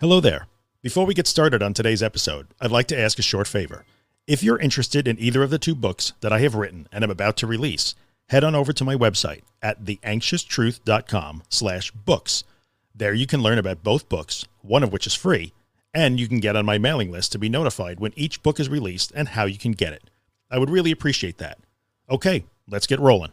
Hello there. Before we get started on today's episode, I'd like to ask a short favor. If you're interested in either of the two books that I have written and am about to release, head on over to my website at theanxioustruth.com/books. There you can learn about both books, one of which is free, and you can get on my mailing list to be notified when each book is released and how you can get it. I would really appreciate that. Okay, let's get rolling.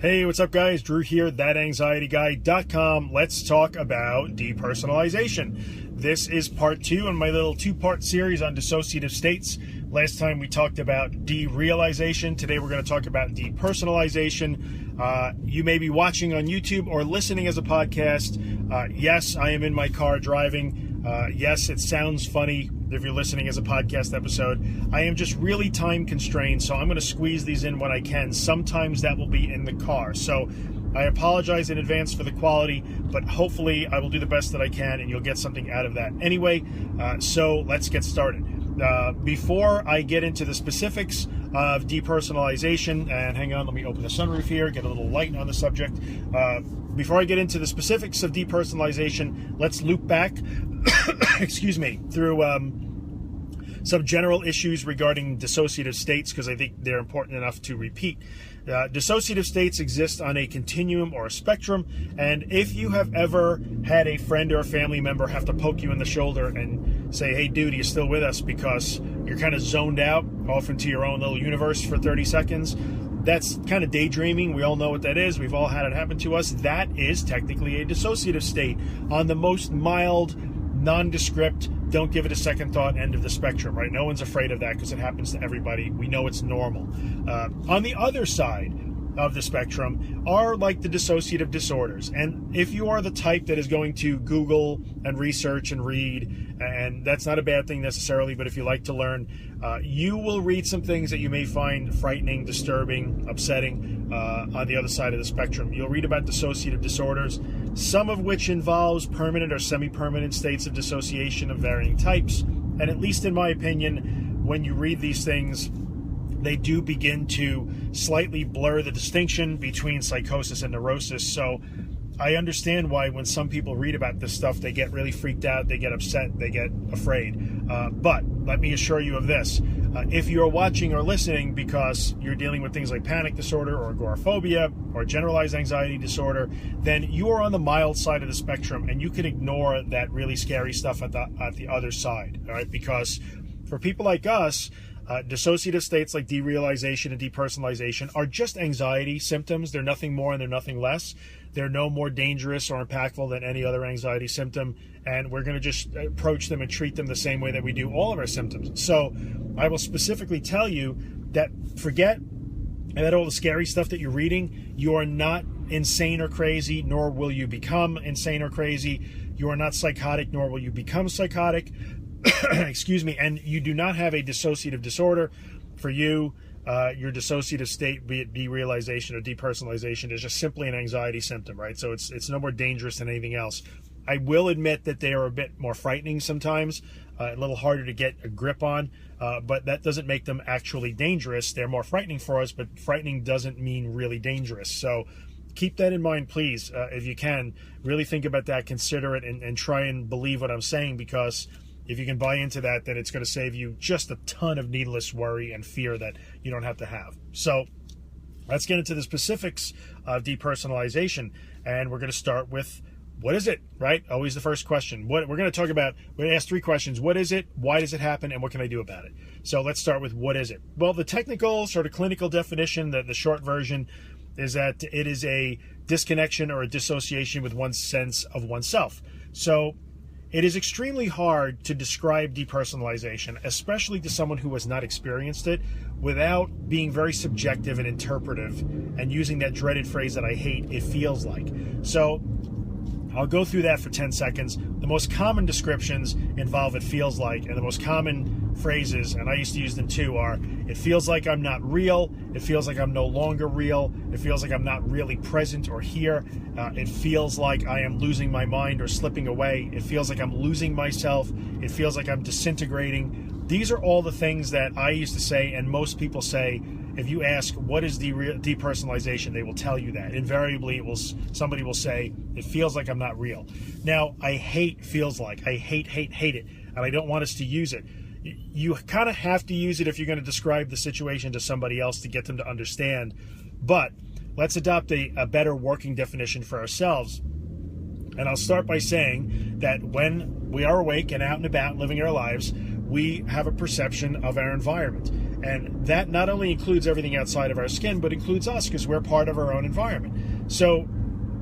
Hey, what's up guys? Drew here, thatanxietyguy.com. Let's talk about depersonalization. This is part 2 in my little 2-part series on dissociative states. Last time we talked about derealization. Today we're going to talk about depersonalization. You may be watching on YouTube or listening as a podcast. Yes, I am in my car driving. Yes, it sounds funny if you're listening as a podcast episode. I am just really time constrained, so I'm going to squeeze these in when I can. Sometimes that will be in the car. So I apologize in advance for the quality, but hopefully I will do the best that I can and you'll get something out of that. Anyway, so let's get started. Before I get into the specifics of depersonalization, and hang on, let me open the sunroof here, get a little light on the subject. Before I get into the specifics of depersonalization, let's loop back, excuse me, through some general issues regarding dissociative states, because I think they're important enough to repeat. Dissociative states exist on a continuum or a spectrum, and if you have ever had a friend or a family member have to poke you in the shoulder and say, hey dude, are you still with us, because you're kind of zoned out off into your own little universe for 30 seconds, that's kind of daydreaming. We all know what that is. We've all had it happen to us. That is technically a dissociative state on the most mild, nondescript, don't give it a second thought end of the spectrum, right? No one's afraid of that because it happens to everybody. We know it's normal. On the other side of the spectrum are like the dissociative disorders. And if you are the type that is going to Google and research and read, and that's not a bad thing necessarily, but if you like to learn, you will read some things that you may find frightening, disturbing, upsetting on the other side of the spectrum. You'll read about dissociative disorders, some of which involves permanent or semi-permanent states of dissociation of varying types. And at least in my opinion, when you read these things, they do begin to slightly blur the distinction between psychosis and neurosis. So I understand why when some people read about this stuff, they get really freaked out, they get upset, they get afraid. But let me assure you of this. If you're watching or listening because you're dealing with things like panic disorder or agoraphobia or generalized anxiety disorder, then you are on the mild side of the spectrum and you can ignore that really scary stuff at the other side, all right? Because for people like us, dissociative states like derealization and depersonalization are just anxiety symptoms. They're nothing more and they're nothing less. They're no more dangerous or impactful than any other anxiety symptom, and we're going to just approach them and treat them the same way that we do all of our symptoms. So I will specifically tell you that forget that all the scary stuff that you're reading. You are not insane or crazy, nor will you become insane or crazy. You are not psychotic, nor will you become psychotic. Excuse me, and you do not have a dissociative disorder. For you, your dissociative state, be it derealization or depersonalization, is just simply an anxiety symptom, right? So it's no more dangerous than anything else. I will admit that they are a bit more frightening sometimes, a little harder to get a grip on, but that doesn't make them actually dangerous. They're more frightening for us, but frightening doesn't mean really dangerous. So keep that in mind, please, if you can. Really think about that, consider it, and try and believe what I'm saying, because if you can buy into that, then it's going to save you just a ton of needless worry and fear that you don't have to have. So let's get into the specifics of depersonalization. And we're going to start with, what is it, right? Always the first question. What we're going to talk about, we're going to ask 3 questions. What is it? Why does it happen? And what can I do about it? So let's start with, what is it? Well, the technical sort of clinical definition, the short version, is that it is a disconnection or a dissociation with one's sense of oneself. So it is extremely hard to describe depersonalization, especially to someone who has not experienced it, without being very subjective and interpretive and using that dreaded phrase that I hate, it feels like. So I'll go through that for 10 seconds. The most common descriptions involve it feels like, and the most common phrases, and I used to use them too, are it feels like I'm not real, it feels like I'm no longer real, it feels like I'm not really present or here, it feels like I am losing my mind or slipping away, it feels like I'm losing myself, it feels like I'm disintegrating. These are all the things that I used to say, and most people say. If you ask what is depersonalization, they will tell you that. Invariably, somebody will say, it feels like I'm not real. Now, I hate feels like. I hate it. And I don't want us to use it. You kind of have to use it if you're going to describe the situation to somebody else to get them to understand. But let's adopt a better working definition for ourselves. And I'll start by saying that when we are awake and out and about living our lives, we have a perception of our environment. And that not only includes everything outside of our skin, but includes us, because we're part of our own environment. So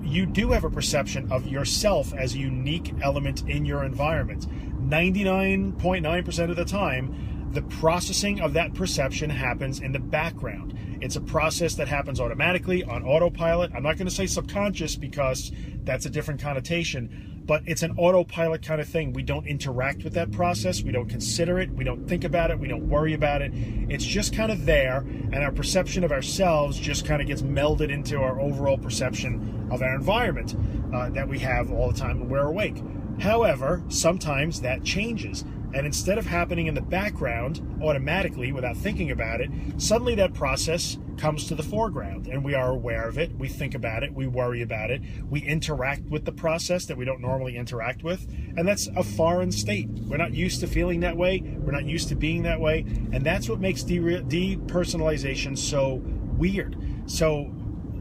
you do have a perception of yourself as a unique element in your environment. 99.9% of the time, the processing of that perception happens in the background. It's a process that happens automatically on autopilot. I'm not going to say subconscious because that's a different connotation, but it's an autopilot kind of thing. We don't interact with that process. We don't consider it. We don't think about it. We don't worry about it. It's just kind of there, and our perception of ourselves just kind of gets melded into our overall perception of our environment that we have all the time when we're awake. However, sometimes that changes. And instead of happening in the background automatically without thinking about it, suddenly that process comes to the foreground and we are aware of it, we think about it, we worry about it, we interact with the process that we don't normally interact with, and that's a foreign state. We're not used to feeling that way, we're not used to being that way, and that's what makes depersonalization so weird, so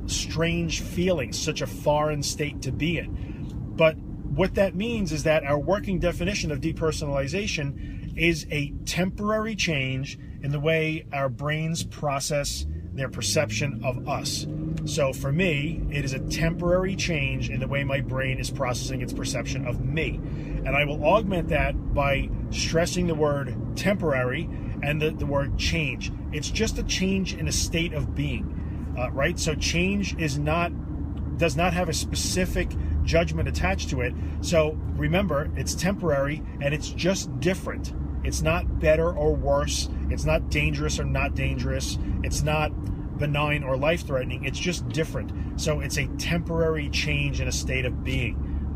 strange feeling, such a foreign state to be in. But what that means is that our working definition of depersonalization is a temporary change in the way our brains process their perception of us. So for me, it is a temporary change in the way my brain is processing its perception of me. And I will augment that by stressing the word temporary and the word change. It's just a change in a state of being, right? So change does not have a specific judgment attached to it. So remember, it's temporary and it's just different. It's not better or worse. It's not dangerous or not dangerous. It's not benign or life-threatening. It's just different. So it's a temporary change in a state of being.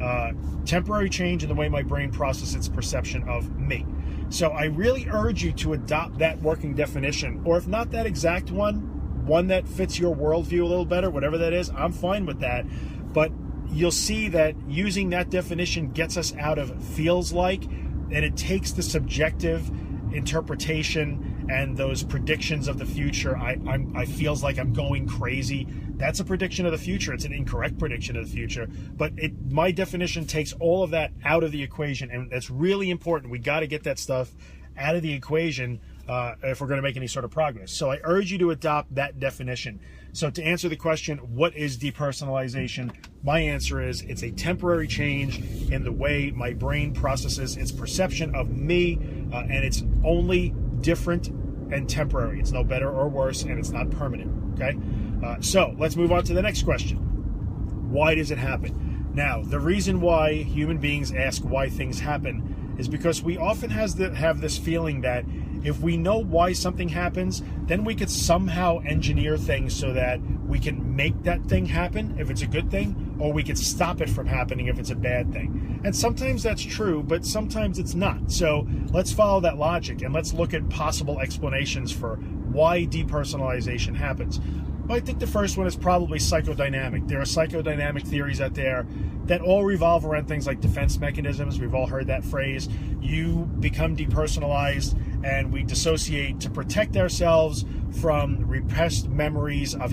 Temporary change in the way my brain processes its perception of me. So I really urge you to adopt that working definition, or if not that exact one that fits your worldview a little better, whatever that is, I'm fine with that. But you'll see that using that definition gets us out of feels like, and it takes the subjective interpretation and those predictions of the future. I feels like I'm going crazy. That's a prediction of the future. It's an incorrect prediction of the future. But my definition takes all of that out of the equation, and that's really important. We got to get that stuff out of the equation if we're going to make any sort of progress. So I urge you to adopt that definition. So to answer the question, what is depersonalization? My answer is it's a temporary change in the way my brain processes its perception of me, and it's only different and temporary. It's no better or worse, and it's not permanent, okay? So let's move on to the next question. Why does it happen? Now, the reason why human beings ask why things happen is because we often have this feeling that if we know why something happens, then we could somehow engineer things so that we can make that thing happen if it's a good thing, or we could stop it from happening if it's a bad thing. And sometimes that's true, but sometimes it's not. So let's follow that logic and let's look at possible explanations for why depersonalization happens. Well, I think the first one is probably psychodynamic. There are psychodynamic theories out there that all revolve around things like defense mechanisms. We've all heard that phrase. You become depersonalized, and we dissociate to protect ourselves from repressed memories of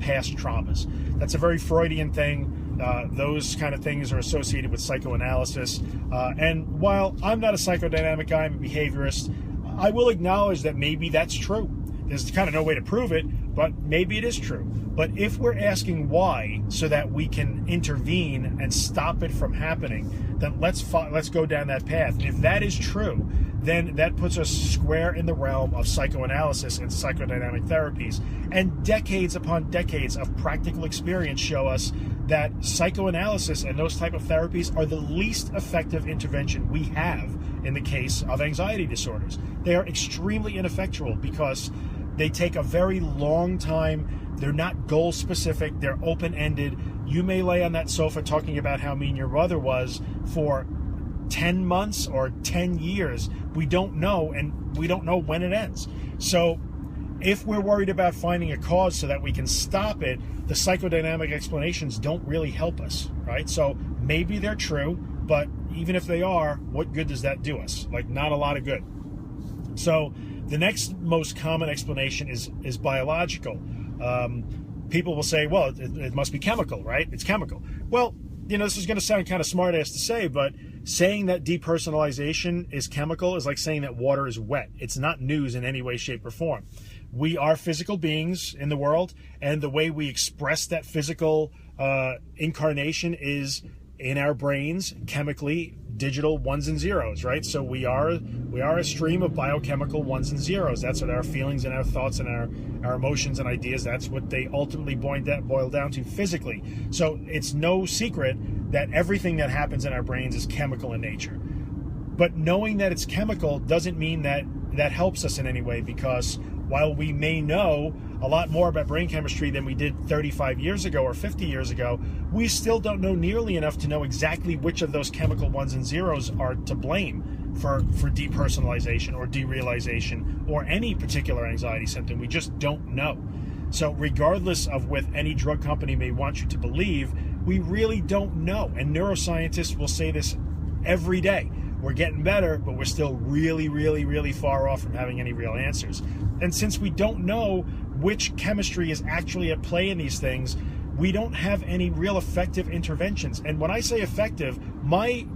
past traumas. That's a very Freudian thing. Those kind of things are associated with psychoanalysis. And while I'm not a psychodynamic guy, I'm a behaviorist, I will acknowledge that maybe that's true. There's kind of no way to prove it, but maybe it is true. But if we're asking why so that we can intervene and stop it from happening, then let's go down that path. And if that is true, then that puts us square in the realm of psychoanalysis and psychodynamic therapies. And decades upon decades of practical experience show us that psychoanalysis and those type of therapies are the least effective intervention we have in the case of anxiety disorders. They are extremely ineffectual because they take a very long time. They're not goal specific. They're open-ended. You may lay on that sofa talking about how mean your mother was for 10 months or 10 years. We don't know, and we don't know when it ends. So if we're worried about finding a cause so that we can stop it, the psychodynamic explanations don't really help us, right? So maybe they're true, but even if they are, what good does that do us? Like, not a lot of good. So the next most common explanation is biological. People will say, well, it must be chemical, right? It's chemical. Well, this is going to sound kind of smart-ass to say, but saying that depersonalization is chemical is like saying that water is wet. It's not news in any way, shape, or form. We are physical beings in the world, and the way we express that physical incarnation is in our brains, chemically, digital ones and zeros, right? So we are a stream of biochemical ones and zeros. That's what our feelings and our thoughts and our emotions and ideas, that's what they ultimately boil down to physically. So it's no secret that everything that happens in our brains is chemical in nature. But knowing that it's chemical doesn't mean that helps us in any way, because while we may know a lot more about brain chemistry than we did 35 years ago or 50 years ago, we still don't know nearly enough to know exactly which of those chemical ones and zeros are to blame for depersonalization or derealization or any particular anxiety symptom. We just don't know. So regardless of what any drug company may want you to believe, we really don't know. And neuroscientists will say this every day. We're getting better, but we're still really, really, really far off from having any real answers. And since we don't know which chemistry is actually at play in these things, we don't have any real effective interventions. And when I say effective, my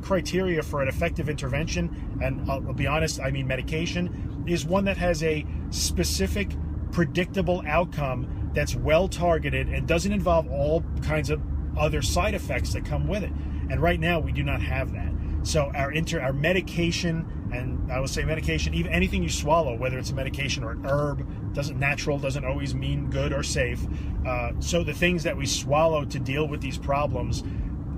criteria for an effective intervention, and I'll be honest, I mean medication, is one that has a specific, predictable outcome that's well targeted and doesn't involve all kinds of other side effects that come with it. And right now, we do not have that. So our medication, and I would say medication, even anything you swallow, whether it's a medication or an herb, doesn't always mean good or safe. So the things that we swallow to deal with these problems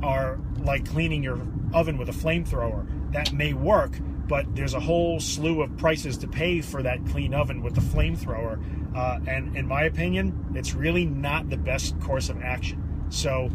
are like cleaning your oven with a flamethrower. That may work, but there's a whole slew of prices to pay for that clean oven with the flamethrower. And in my opinion, it's really not the best course of action. So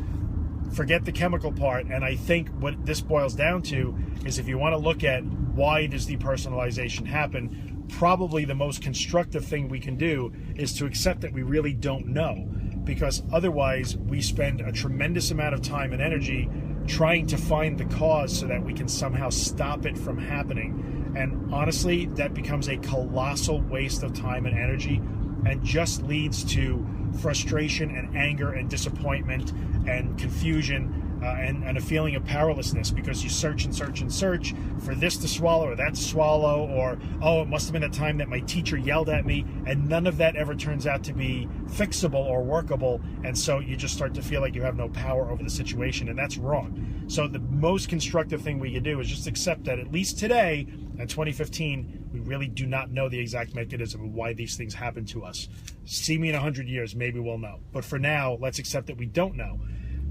forget the chemical part, and I think what this boils down to is, if you want to look at why does depersonalization happen, probably the most constructive thing we can do is to accept that we really don't know, because otherwise we spend a tremendous amount of time and energy trying to find the cause so that we can somehow stop it from happening. And honestly, that becomes a colossal waste of time and energy, and just leads to frustration and anger and disappointment and confusion and a feeling of powerlessness, because you search and search and search for this to swallow or that to swallow, or, oh, it must have been a time that my teacher yelled at me, and none of that ever turns out to be fixable or workable, and so you just start to feel like you have no power over the situation, and that's wrong. So the most constructive thing we can do is just accept that, at least today, in 2015, we really do not know the exact mechanism of why these things happen to us. See me in 100 years, maybe we'll know. But for now, let's accept that we don't know.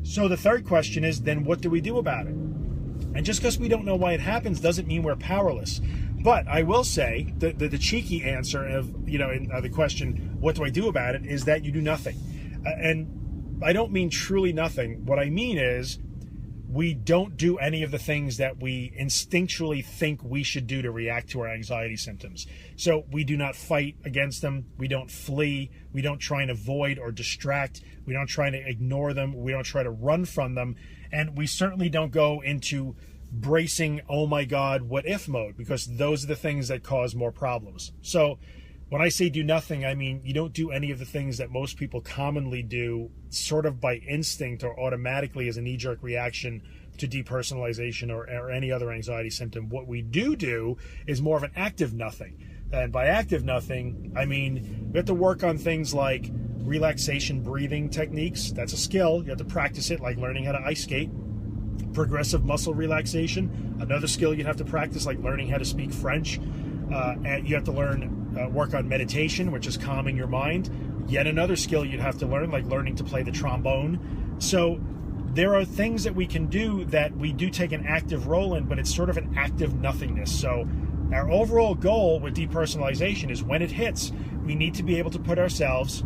So the third question is, then what do we do about it? And just because we don't know why it happens doesn't mean we're powerless. But I will say that the cheeky answer of, in the question, what do I do about it, is that you do nothing. And I don't mean truly nothing. What I mean is, we don't do any of the things that we instinctually think we should do to react to our anxiety symptoms. So we do not fight against them. We don't flee. We don't try and avoid or distract. We don't try to ignore them. We don't try to run from them. And we certainly don't go into bracing, oh my God, what if mode, because those are the things that cause more problems. So when I say do nothing, I mean you don't do any of the things that most people commonly do sort of by instinct or automatically as a knee-jerk reaction to depersonalization or any other anxiety symptom. What we do is more of an active nothing. And by active nothing, I mean we have to work on things like relaxation breathing techniques. That's a skill. You have to practice it, like learning how to ice skate. Progressive muscle relaxation, another skill you'd have to practice, like learning how to speak French. And you have to work on meditation, which is calming your mind. Yet another skill you'd have to learn, like learning to play the trombone. So there are things that we can do that we do take an active role in, but it's sort of an active nothingness. So our overall goal with depersonalization is, when it hits, we need to be able to put ourselves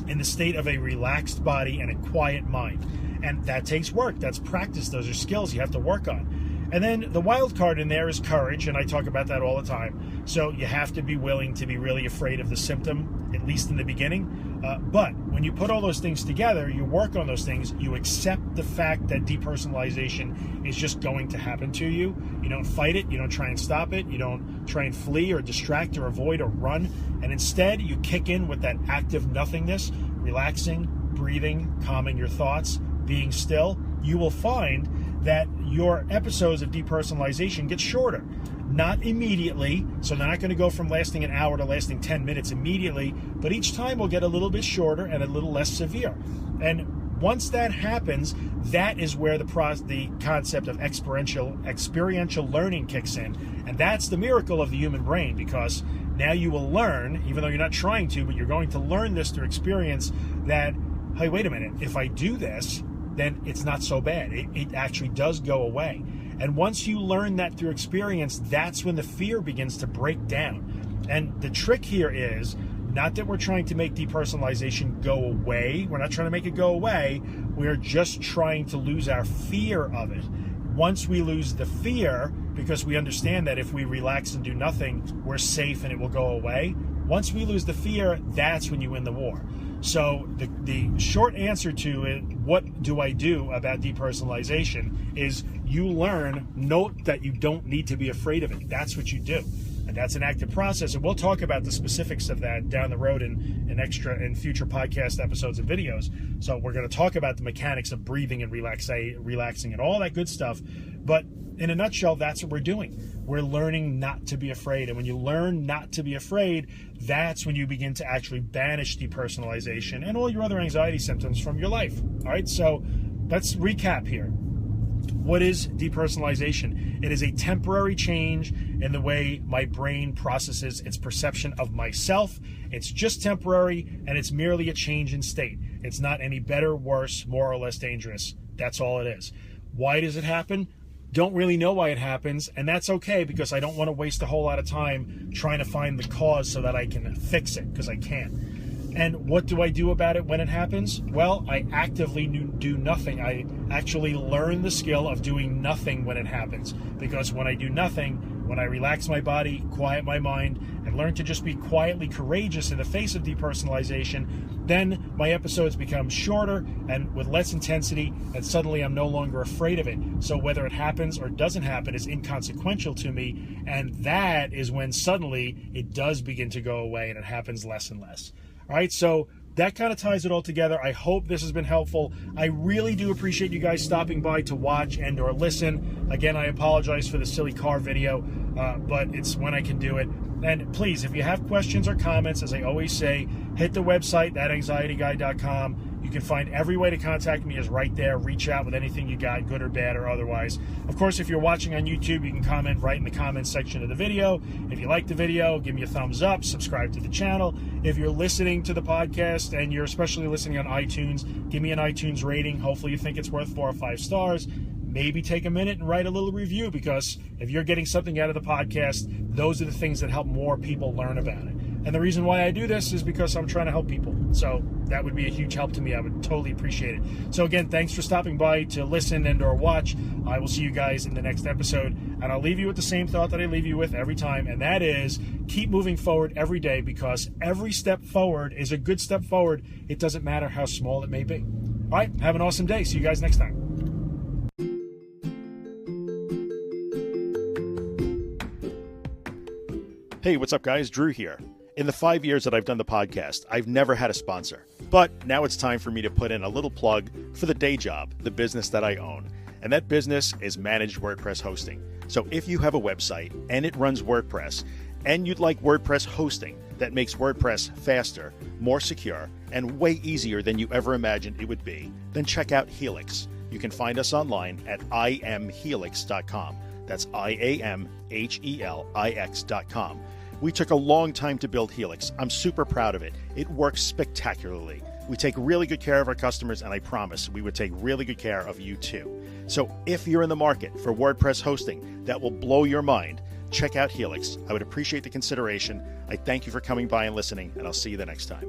in the state of a relaxed body and a quiet mind. And that takes work. That's practice. Those are skills you have to work on. And then the wild card in there is courage, and I talk about that all the time. So you have to be willing to be really afraid of the symptom, at least in the beginning. But when you put all those things together, you work on those things, you accept the fact that depersonalization is just going to happen to you. You don't fight it, you don't try and stop it, you don't try and flee or distract or avoid or run, and instead you kick in with that active nothingness, relaxing, breathing, calming your thoughts, being still. You will find that your episodes of depersonalization get shorter. Not immediately, so they're not going to go from lasting an hour to lasting 10 minutes immediately, but each time will get a little bit shorter and a little less severe. And once that happens, that is where the concept of experiential learning kicks in. And that's the miracle of the human brain, because now you will learn, even though you're not trying to, but you're going to learn this through experience, that, hey, wait a minute, if I do this, then it's not so bad. It actually does go away. And once you learn that through experience, that's when the fear begins to break down. And the trick here is not that we're trying to make depersonalization go away. We're not trying to make it go away. We're just trying to lose our fear of it. Once we lose the fear, because we understand that if we relax and do nothing, we're safe and it will go away. Once we lose the fear, that's when you win the war. So the short answer to it, what do I do about depersonalization, is you learn, note that you don't need to be afraid of it. That's what you do. And that's an active process. And we'll talk about the specifics of that down the road in future podcast episodes and videos. So we're going to talk about the mechanics of breathing and relaxing and all that good stuff. But in a nutshell, that's what we're doing. We're learning not to be afraid. And when you learn not to be afraid, that's when you begin to actually banish depersonalization and all your other anxiety symptoms from your life. All right, so let's recap here. What is depersonalization? It is a temporary change in the way my brain processes its perception of myself. It's just temporary, and it's merely a change in state. It's not any better, worse, more or less dangerous. That's all it is. Why does it happen? Don't really know why it happens, and that's okay, because I don't want to waste a whole lot of time trying to find the cause so that I can fix it, because I can't. And what do I do about it when it happens? Well, I actively do nothing. I actually learn the skill of doing nothing when it happens, because when I do nothing, when I relax my body, quiet my mind, and learn to just be quietly courageous in the face of depersonalization, then my episodes become shorter and with less intensity, and suddenly I'm no longer afraid of it. So whether it happens or doesn't happen is inconsequential to me, and that is when suddenly it does begin to go away and it happens less and less. All right, so that kind of ties it all together. I hope this has been helpful. I really do appreciate you guys stopping by to watch and or listen. Again, I apologize for the silly car video, but it's when I can do it. And please, if you have questions or comments, as I always say, hit the website, thatanxietyguy.com. You can find every way to contact me is right there. Reach out with anything you got, good or bad or otherwise. Of course, if you're watching on YouTube, you can comment right in the comments section of the video. If you like the video, give me a thumbs up, subscribe to the channel. If you're listening to the podcast and you're especially listening on iTunes, give me an iTunes rating. Hopefully you think it's worth 4 or 5 stars. Maybe take a minute and write a little review, because if you're getting something out of the podcast, those are the things that help more people learn about it. And the reason why I do this is because I'm trying to help people. So that would be a huge help to me. I would totally appreciate it. So again, thanks for stopping by to listen and or watch. I will see you guys in the next episode. And I'll leave you with the same thought that I leave you with every time. And that is, keep moving forward every day, because every step forward is a good step forward. It doesn't matter how small it may be. All right, have an awesome day. See you guys next time. Hey, what's up, guys? Drew here. In the 5 years that I've done the podcast, I've never had a sponsor. But now it's time for me to put in a little plug for the day job, the business that I own. And that business is managed WordPress hosting. So if you have a website and it runs WordPress, and you'd like WordPress hosting that makes WordPress faster, more secure, and way easier than you ever imagined it would be, then check out Helix. You can find us online at imhelix.com. That's IAMHELIX.com. We took a long time to build Helix. I'm super proud of it. It works spectacularly. We take really good care of our customers, and I promise we would take really good care of you too. So if you're in the market for WordPress hosting that will blow your mind, check out Helix. I would appreciate the consideration. I thank you for coming by and listening, and I'll see you the next time.